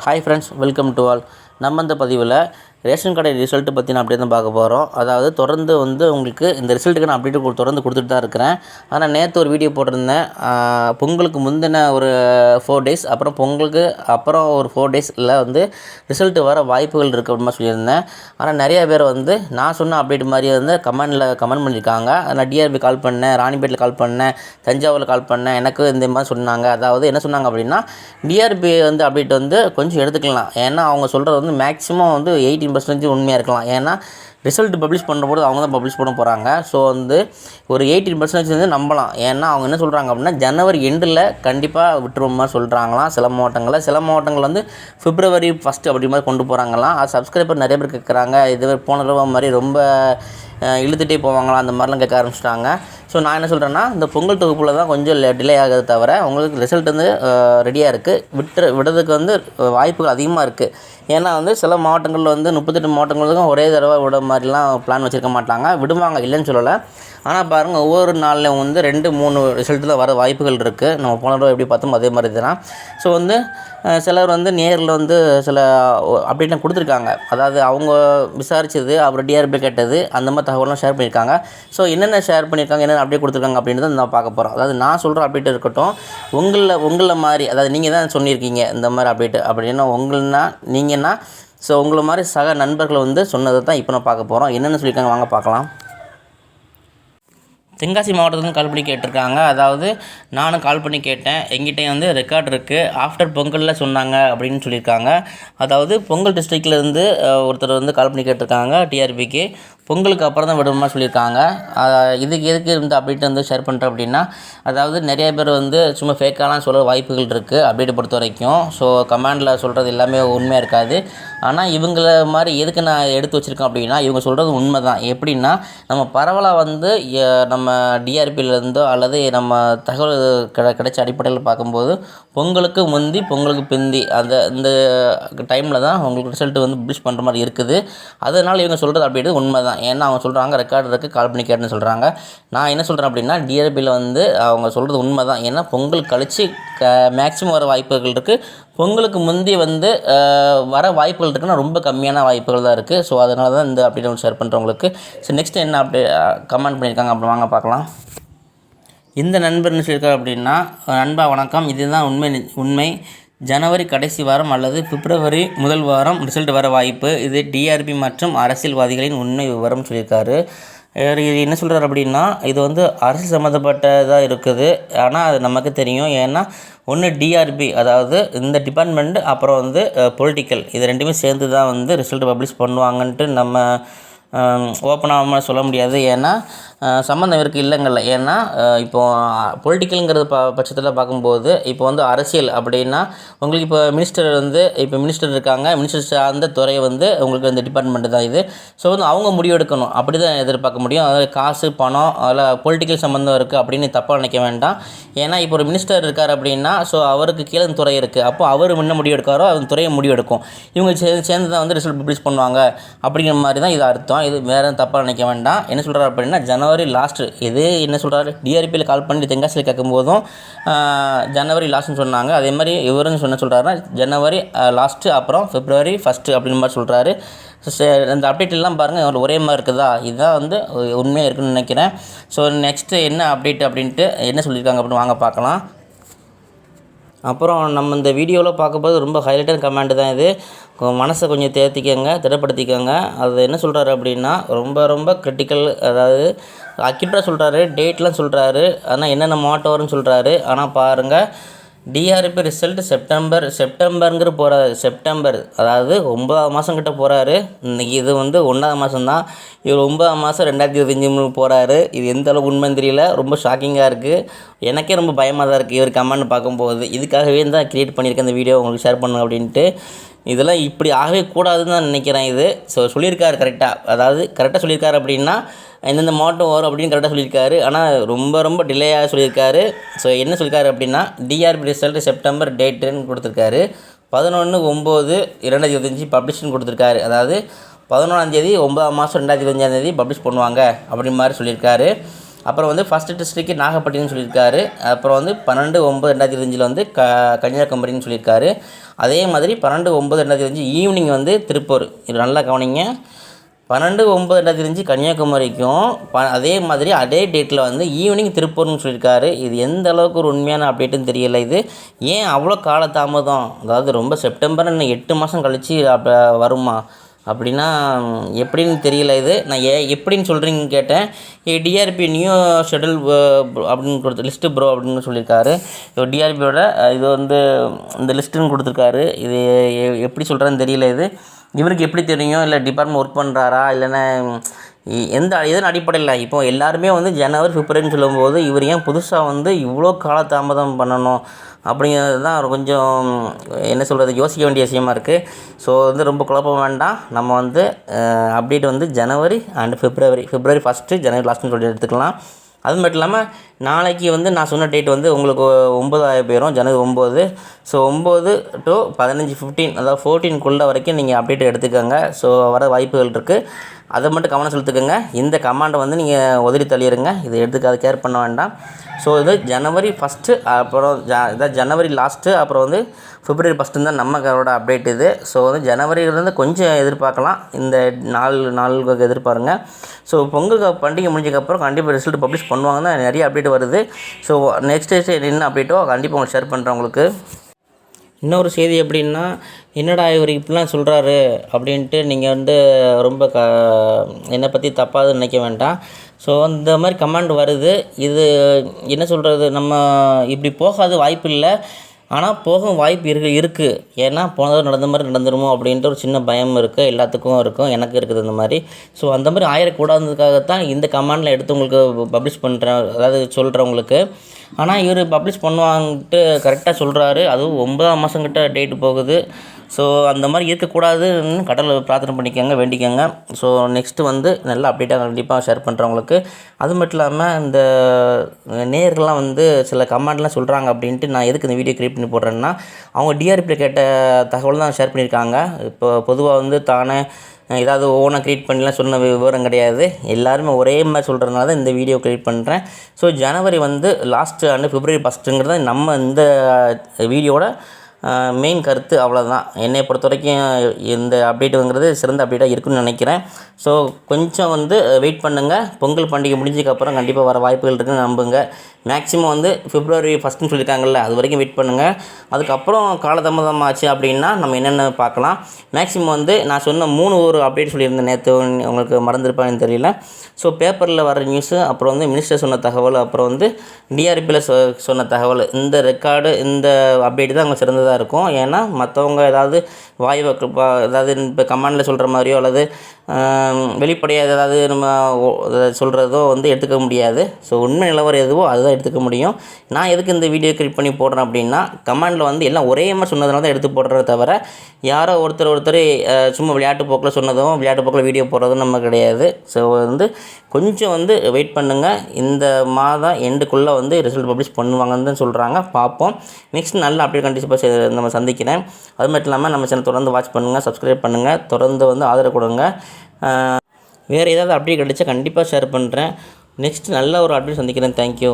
Hi friends, welcome to all. நம்ம இந்த பதிவில் ரேஷன் கடை ரிசல்ட்டு பற்றி நான் தான் பார்க்க போகிறோம். அதாவது தொடர்ந்து உங்களுக்கு இந்த ரிசல்ட்டுக்கான அப்டேட் தொடர்ந்து கொடுத்துட்டு தான் இருக்கிறேன். ஆனால் நேற்று ஒரு வீடியோ போட்டிருந்தேன். பொங்கலுக்கு முந்தின ஒரு 4 டேஸ், அப்புறம் பொங்கலுக்கு அப்புறம் ஒரு 4 டேஸில் ரிசல்ட்டு வர வாய்ப்புகள் இருக்குது அப்படின்னு சொல்லியிருந்தேன். ஆனால் நிறைய பேர் நான் சொன்ன அப்டேட் மாதிரி கமெண்ட் பண்ணியிருக்காங்க. நான் டிஆர்பி கால் பண்ணேன், ராணிப்பேட்டில் கால் பண்ணேன், தஞ்சாவூரில் கால் பண்ணேன், எனக்கு இந்த மாதிரி சொன்னாங்க. அதாவது என்ன சொன்னாங்க அப்படின்னா, டிஆர்பி அப்டேட் கொஞ்சம் எடுத்துக்கலாம். ஏன்னா அவங்க சொல்கிறது மேக்ஸிமம் 18% உண்மையாக இருக்கலாம். ஏன்னா ரிசல்ட் பப்ளிஷ் பண்ணும்போது அவங்க தான் பப்ளிஷ் பண்ண போகிறாங்க. ஸோ ஒரு 18% நம்பலாம். ஏன்னா அவங்க என்ன சொல்கிறாங்க அப்படின்னா, ஜனவரி எண்டில் கண்டிப்பாக விட்டுருவோம் மாதிரி சொல்கிறாங்களாம். சில மாவட்டங்கள் பிப்ரவரி 1 அப்படி மாதிரி கொண்டு போகிறாங்களாம். அது சப்ஸ்கிரைபர் நிறைய பேர் கேட்குறாங்க. இது போன தடவை மாதிரி ரொம்ப இழுத்துகிட்டே போவாங்களாம், அந்த மாதிரிலாம் கேட்க ஆரம்பிச்சிட்டாங்க. ஸோ நான் என்ன சொல்கிறேன்னா, இந்த பொங்கல் தொகுப்பில் தான் கொஞ்சம் டிலே ஆகுது தவிர உங்களுக்கு ரிசல்ட் ரெடியாக இருக்குது. விடுறதுக்கு வாய்ப்புகள் அதிகமாக இருக்குது. ஏன்னா சில மாவட்டங்களில் 38 மாவட்டங்களுக்கும் ஒரே தடவை விட மாதிரிலாம் பிளான் வச்சுருக்க மாட்டாங்க. விடுவாங்க, இல்லைன்னு சொல்லலை. ஆனால் பாருங்கள், ஒவ்வொரு நாள்லையும் 2-3 ரிசல்ட்டு தான் வர வாய்ப்புகள் இருக்குது. நம்ம போன தடவை எப்படி பார்த்தோமோ அதே மாதிரி தான். ஸோ சிலர் நேரில் சில அப்டேட்லாம் கொடுத்துருக்காங்க. அதாவது அவங்க விசாரித்தது, அப்புறம் டிஆர்பி கேட்டது, அந்த மாதிரி தகவலாம் ஷேர் பண்ணியிருக்காங்க. ஸோ என்னென்ன ஷேர் பண்ணியிருக்காங்க, என்னென்ன அப்டேட் கொடுத்துருக்காங்க அப்படின்றத நான் பார்க்க போகிறோம். அதாவது நான் சொல்கிற அப்டேட் இருக்கட்டும், உங்களை மாதிரி, அதாவது நீங்கள் தான் சொல்லியிருக்கீங்க இந்த மாதிரி அப்டேட் அப்படின்னா நீங்கன்னா, ஸோ உங்களை மாதிரி சக நண்பர்கள் சொன்னதை தான் இப்போ நான் பார்க்க போகிறோம். என்னென்ன சொல்லியிருக்காங்க வாங்க பார்க்கலாம். தென்காசி மாவட்டத்துலேருந்து கால் பண்ணி கேட்டிருக்காங்க. அதாவது நானும் கால் பண்ணி கேட்டேன். எங்கிட்டே ரெக்கார்ட் இருக்குது. ஆஃப்டர் பொங்கலில் சொன்னாங்க அப்படின்னு சொல்லியிருக்காங்க. அதாவது பொங்கல் டிஸ்ட்ரிக்ட்லேருந்து ஒருத்தர் கால் பண்ணி கேட்டிருக்காங்க டிஆர்பிக்கு. பொங்கலுக்கு அப்புறம் தான் விடுமா சொல்லியிருக்காங்க. இதுக்கு எதுக்கு அப்டேட் ஷேர் பண்ணுறேன் அப்படின்னா, அதாவது நிறைய பேர் சும்மா ஃபேக்காலாம் சொல்ல வாய்ப்புகள் இருக்குது அப்டேட்டை பொறுத்த வரைக்கும். ஸோ கமெண்டில் சொல்கிறது எல்லாமே உண்மையாக இருக்காது. ஆனால் இவங்கள மாதிரி எதுக்கு நான் எடுத்து வச்சுருக்கேன் அப்படின்னா, இவங்க சொல்கிறது உண்மை தான். எப்படின்னா, நம்ம பரவலாக நம்ம டிஆர்பியிலேருந்தோ அல்லது நம்ம தகவல் கிடைச்ச அடிப்படையில் பார்க்கும்போது, பொங்கலுக்கு முந்தி பொங்கலுக்கு பிந்தி இந்த டைமில் தான் உங்களுக்கு ரிசல்ட்டு பப்ளிஷ் பண்ணுற மாதிரி இருக்குது. அதனால் இவங்க சொல்கிறது அப்டேட்டு உண்மை தான். ஏன்னா அவங்க சொல்கிறாங்க ரெக்கார்டு இருக்குது, கால் பண்ணி கேட்டுன்னு சொல்கிறாங்க. நான் என்ன சொல்கிறேன் அப்படின்னா, டிஆர்பியில் அவங்க சொல்கிறது உண்மை தான். ஏன்னா பொங்கல் கழித்து மேக்ஸிமம் வர வாய்ப்புகள் இருக்குது. பொங்கலுக்கு முந்தி வர வாய்ப்புகள் இருக்குன்னா ரொம்ப கம்மியான வாய்ப்புகள் தான் இருக்குது. ஸோ அதனால தான் இந்த அப்டேட் ஷேர் பண்ணுறவங்களுக்கு. ஸோ நெக்ஸ்ட் என்ன கமெண்ட் பண்ணியிருக்காங்க அப்படி வாங்க பார்க்கலாம். இந்த நண்பர் என்ன சொல்லியிருக்காரு அப்படின்னா, நண்பா வணக்கம், இதுதான் உண்மை. ஜனவரி கடைசி வாரம் அல்லது பிப்ரவரி முதல் வாரம் ரிசல்ட் வர வாய்ப்பு. இது டிஆர்பி மற்றும் அரசியல்வாதிகளின் உண்மை விவரம் சொல்லியிருக்காரு. இது என்ன சொல்கிறார் அப்படின்னா, இது அரசியல் சம்மந்தப்பட்டதாக இருக்குது. ஆனால் அது நமக்கு தெரியும். ஏன்னா ஒன்று டிஆர்பி, அதாவது இந்த டிபார்ட்மெண்ட், அப்புறம் பொலிட்டிக்கல், இது ரெண்டுமே சேர்ந்து தான் ரிசல்ட் பப்ளிஷ் பண்ணுவாங்கன்ட்டு நம்ம ஓப்பனாக சொல்ல முடியாது. ஏன்னா சம்மந்தம் இருக்குது, இல்லைங்கள்ல. ஏன்னா இப்போது பொலிட்டிக்கலுங்கிறது பட்சத்தில் பார்க்கும்போது, இப்போ அரசியல் அப்படின்னா உங்களுக்கு இப்போ மினிஸ்டர் இருக்காங்க. மினிஸ்டர் சார்ந்த துறை உங்களுக்கு இந்த டிபார்ட்மெண்ட்டு தான் இது. ஸோ அவங்க முடிவு எடுக்கணும், அப்படி தான் எதிர்பார்க்க முடியும். அதாவது காசு பணம் அதில் பொலிட்டிக்கல் சம்மந்தம் இருக்குது அப்படின்னு தப்பாக நினைக்க வேண்டாம். ஏன்னா இப்போ ஒரு மினிஸ்டர் இருக்கார் அப்படின்னா, ஸோ அவருக்கு கீழே துறை இருக்குது. அப்போ அவர் முன்ன முடிவு எடுக்காரோ அந்த துறையை முடிவு எடுக்கும். இவங்க சேர்ந்து தான் ரிசல்ட் பப்ளிஷ் பண்ணுவாங்க அப்படிங்கிற மாதிரி தான் இது அர்த்தம். இது வேறு தப்பாக நினைக்க வேண்டாம். என்ன சொல்கிறார் அப்படின்னா, ஜனவரி லாஸ்ட்டு, இது என்ன சொல்கிறாரு, டிஆர்பியில் கால் பண்ணி தென்காசியில் கேட்கும்போதும் ஜனவரி லாஸ்ட்டுன்னு சொன்னாங்க. அதே மாதிரி இவரும் என்ன சொல்கிறாருன்னா, ஜனவரி லாஸ்ட்டு அப்புறம் பிப்ரவரி 1 அப்படின்னு மாதிரி சொல்கிறாரு. இந்த அப்டேட்லாம் பாருங்கள் ஒரே மாதிரி இருக்குதா, இதுதான் உண்மையாக இருக்குதுன்னு நினைக்கிறேன். ஸோ நெக்ஸ்ட்டு என்ன அப்டேட் அப்படின்ட்டு என்ன சொல்லியிருக்காங்க அப்படின்னு வாங்க பார்க்கலாம். அப்புறம் நம்ம இந்த வீடியோவில் பார்க்கும்போது ரொம்ப ஹைலைட்டான கமெண்ட் தான் இது. மனசை கொஞ்சம் திடப்படுத்திக்கோங்க. அது என்ன சொல்கிறாரு அப்படின்னா, ரொம்ப ரொம்ப கிரிட்டிக்கல், அதாவது அக்யூரேட்டாக சொல்கிறாரு, டேட்லாம் சொல்கிறாரு, ஆனால் என்னென்ன மாவட்டம் வரும்னு சொல்கிறாரு. ஆனால் பாருங்கள், டிஆர்பி ரிசல்ட் செப்டம்பருங்கிற போகிறாரு. செப்டம்பர், அதாவது 9ஆவது மாதம் கிட்ட போகிறாரு. இன்றைக்கி இது 1ஆவது மாதம் தான். இவர் 9ஆம் மாதம் 2025 போகிறாரு. இது எந்த அளவுக்கு உண்மைன்னு தெரியல. ரொம்ப ஷாக்கிங்காக இருக்குது. எனக்கே ரொம்ப பயமாக தான் இருக்குது இவர் கமெண்ட் பார்க்கும்போது. இதுக்காகவே தான் க்ரியேட் பண்ணியிருக்கேன் இந்த வீடியோ உங்களுக்கு ஷேர் பண்ணணும் அப்படின்ட்டு. இதெல்லாம் இப்படி ஆகவே கூடாதுன்னு தான் நினைக்கிறேன் இது. ஸோ சொல்லியிருக்காரு கரெக்டாக, அதாவது கரெக்டாக சொல்லியிருக்காரு அப்படின்னா எந்தெந்த மாவட்டம் வரும் அப்படின்னு கரெக்டாக சொல்லியிருக்காரு. ஆனால் ரொம்ப ரொம்ப டிலேயாக சொல்லியிருக்காரு. ஸோ என்ன சொல்லியிருக்காரு அப்படின்னா, டிஆர்பி ரிசல்ட்டு செப்டம்பர் டேட்டுன்னு கொடுத்துருக்காரு. 11/9/2025 பப்ளிஷ்னு கொடுத்துருக்காரு. அதாவது 11ஆம் தேதி 9ஆம் மாதம் 2025 பப்ளிஷ் பண்ணுவாங்க அப்படி மாதிரி சொல்லியிருக்காரு. அப்புறம் வந்து ஃபஸ்ட்டு டிஸ்ட்ரிக்ட் நாகப்பட்டினம் சொல்லியிருக்காரு. அப்புறம் வந்து 12/9/2025 வந்து கன்னியாகுமரின்னு சொல்லியிருக்காரு. அதே மாதிரி 12/9/2025 ஈவினிங் வந்து திருப்பூர். இது நல்லா கவனிங்க. 12/9/2025 கன்னியாகுமரிக்கும் அதே மாதிரி அதே டேட்டில் வந்து ஈவினிங் திருப்பூர்னு சொல்லியிருக்காரு. இது எந்த அளவுக்கு ஒரு உண்மையான அப்டேட்டுன்னு தெரியல. இது ஏன் அவ்வளோ காலதாமதம்? அதாவது ரொம்ப செப்டம்பர் இன்னும் 8 மாதம் கழித்து வருமா அப்படின்னா எப்படின்னு தெரியல. இது நான் எப்படின்னு சொல்கிறீங்கன்னு கேட்டேன். டிஆர்பி நியூ ஷெட்யூல் அப்படின்னு கொடுத்து லிஸ்ட்டு ப்ரோ அப்படின்னு சொல்லியிருக்காரு. டிஆர்பியோட இது வந்து இந்த லிஸ்ட்டுன்னு கொடுத்துருக்காரு. இது எப்படி சொல்கிறேன்னு தெரியல. இது இவருக்கு எப்படி தெரியும்? இல்லை டிபார்ட்மெண்ட் ஒர்க் பண்ணுறாரா? இல்லைன்னா எதன் அடிப்படையில்? இப்போ எல்லாருமே வந்து ஜனவரி பிப்ரவரின்னு சொல்லும்போது இவர் ஏன் புதுசாக வந்து இவ்வளோ காலதாமதம் பண்ணணும் அப்படிங்கிறது தான் கொஞ்சம் என்ன சொல்கிறது, யோசிக்க வேண்டிய விஷயமா இருக்குது. ஸோ வந்து ரொம்ப குழப்பம் வேண்டாம். நம்ம வந்து அப்டேட் வந்து ஜனவரி அண்ட் பிப்ரவரி 1 ஜனவரி லாஸ்ட்னு சொல்லி எடுத்துக்கலாம். அது மட்டும் இல்லாமல் நாளைக்கு வந்து நான் சொன்ன டேட் வந்து உங்களுக்கு 9 போயிடும், ஜனவரி 9. ஸோ 9 to 15 அதாவது 14 வரைக்கும் நீங்கள் அப்டேட் எடுத்துக்கோங்க. ஸோ வர வாய்ப்புகள் இருக்குது. அதை மட்டும் கவனம் செலுத்துக்கோங்க. இந்த கமாண்டை வந்து நீங்கள் உதறி தள்ளிடுங்க. இதை எடுத்துக்க அதை கேர் பண்ண வேண்டாம். ஸோ இது ஜனவரி 1 அப்புறம் இதான் ஜனவரி லாஸ்ட்டு, அப்புறம் வந்து பிப்ரவரி 1 தான் நம்மளோட அப்டேட் இது. ஸோ வந்து ஜனவரியிலேருந்து கொஞ்சம் எதிர்பார்க்கலாம். இந்த 4 நாளுக்கு எதிர்பாருங்க. ஸோ பொங்கல் பண்டிகை முடிஞ்சதுக்கப்புறம் கண்டிப்பாக ரிசல்ட் பப்ளிஷ் பண்ணுவாங்க தான் நிறைய அப்டேட் வருது. ஸோ நெக்ஸ்ட் என்ன அப்டேட்டோ கண்டிப்பாக உங்களுக்கு ஷேர் பண்ணுறேன் உங்களுக்கு. இன்னொரு செய்தி எப்படின்னா, என்னடா இவர் இப்படிலாம் சொல்கிறாரு அப்படின்ட்டு நீங்கள் வந்து ரொம்ப என்னை பற்றி தப்பாக நினைக்க வேண்டாம். ஸோ இந்த மாதிரி கமெண்ட் வருது. இது என்ன சொல்கிறது, நம்ம இப்படி போகாத வாய்ப்பு இல்லை. ஆனால் போகும் வாய்ப்பு இருக்குது. ஏன்னா போனது நடந்த மாதிரி நடந்துருமோ அப்படின்ட்டு ஒரு சின்ன பயம் இருக்குது. எல்லாத்துக்கும் இருக்கும், எனக்கு இருக்குது இந்த மாதிரி. ஸோ அந்த மாதிரி ஆயிடக்கூடாதுக்காகத்தான் இந்த கமெண்டில் எடுத்து உங்களுக்கு பப்ளிஷ் பண்ணுறேன், அதாவது சொல்கிறேன் உங்களுக்கு. ஆனால் இவர் பப்ளிஷ் பண்ணுவாங்கன்ட்டு கரெக்டாக சொல்கிறாரு. அதுவும் 9ஆம் மாதம் கிட்ட டேட்டு போகுது. ஸோ அந்த மாதிரி இருக்கக்கூடாதுன்னு கடவுளை பிரார்த்தனை பண்ணிக்கோங்க, வேண்டிக்கோங்க. ஸோ நெக்ஸ்ட்டு வந்து நல்ல அப்டேட்டாக கண்டிப்பாக ஷேர் பண்ணுறேன் உங்களுக்கு. அது மட்டும் இல்லாமல் இந்த நேயர்கள்லாம் வந்து சில கமெண்ட்லாம் சொல்கிறாங்க அப்படின்ட்டு நான் எதுக்கு இந்த வீடியோ கிரியேட் பண்ணி போடுறேன்னா, அவங்க டிஆர்பியில் கேட்ட தகவல் தான் ஷேர் பண்ணியிருக்காங்க. இப்போ பொதுவாக வந்து தானே ஏதாவது ஓனாக க்ரியேட் பண்ணிலாம் சொன்ன விவரம் கிடையாது. எல்லாருமே ஒரே மாதிரி சொல்கிறதுனால தான் இந்த வீடியோ க்ரியேட் பண்ணுறேன். ஸோ ஜனவரி வந்து லாஸ்ட்டு அண்டு பிப்ரவரி 1ங்கிறது நம்ம இந்த வீடியோட மெயின் கருத்து. அவ்வளோதான். என்னை பொறுத்த வரைக்கும் இந்த அப்டேட்டுங்கிறது சிறந்த அப்டேட்டாக இருக்குன்னு நினைக்கிறேன். ஸோ கொஞ்சம் வந்து வெயிட் பண்ணுங்கள். பொங்கல் பண்டிகை முடிஞ்சதுக்கப்புறம் கண்டிப்பாக வர வாய்ப்புகள் இருக்குன்னு நம்புங்க. மேக்ஸிமம் வந்து பிப்ரவரி 1 சொல்லியிருக்காங்கல்ல, அது வரைக்கும் வெயிட் பண்ணுங்கள். அதுக்கப்புறம் காலதாமதம் ஆச்சு அப்படின்னா நம்ம என்னென்ன பார்க்கலாம். மேக்ஸிமம் வந்து நான் சொன்ன 3 ஒரு அப்டேட் சொல்லியிருந்தேன் நேற்று, உங்களுக்கு மறந்துருப்பான்னு தெரியல. ஸோ பேப்பரில் வர நியூஸு, அப்புறம் வந்து மினிஸ்டர் சொன்ன தகவல், அப்புறம் வந்து டிஆர்பியில் சொன்ன தகவல், இந்த ரெக்கார்டு இந்த அப்டேட் தான் அவங்க சிறந்ததாக இருக்கும். ஏன்னா மற்றவங்க ஏதாவது ஏதாவது இப்போ கமெண்டில் சொல்கிற மாதிரியோ அல்லது வெளிப்படையாக ஏதாவது நம்ம சொல்கிறதோ வந்து எடுத்துக்க முடியாது. ஸோ உண்மை நிலவரம் எதுவோ அதுதான் எடுத்துக்க முடியும். நான் எதுக்கு இந்த வீடியோ கிரியேட் பண்ணி போடுறேன் அப்படின்னா, கமெண்டில் வந்து எல்லாம் ஒரே மாதிரி சொன்னதுனால தான் எடுத்து போடுறத தவிர, யாரோ ஒருத்தர் சும்மா விளையாட்டு போக்கில் சொன்னதும் விளையாட்டு போக்கில் வீடியோ போடுறதும் நம்ம கிடையாது. ஸோ வந்து கொஞ்சம் வந்து வெயிட் பண்ணுங்கள். இந்த மாதம் எண்டுக்குள்ளே வந்து ரிசல்ட் பப்ளிஷ் பண்ணுவாங்கன்னு தான் சொல்கிறாங்க. பார்ப்போம். நெக்ஸ்ட் நல்ல அப்டேட் கண்டிப்பாக நம்ம சந்திக்கிறேன். அது மட்டும் இல்லாமல் நம்ம சேனல் தொடர்ந்து வாட்ச் பண்ணுங்கள், சப்ஸ்கிரைப் பண்ணுங்கள், தொடர்ந்து வந்து ஆதரவு கொடுங்க. வேறு ஏதாவது அப்டேட் கிடைச்சா கண்டிப்பாக ஷேர் பண்ணுறேன். நெக்ஸ்ட் நல்ல ஒரு அப்டேட் சந்திக்கிறேன். தேங்க்யூ.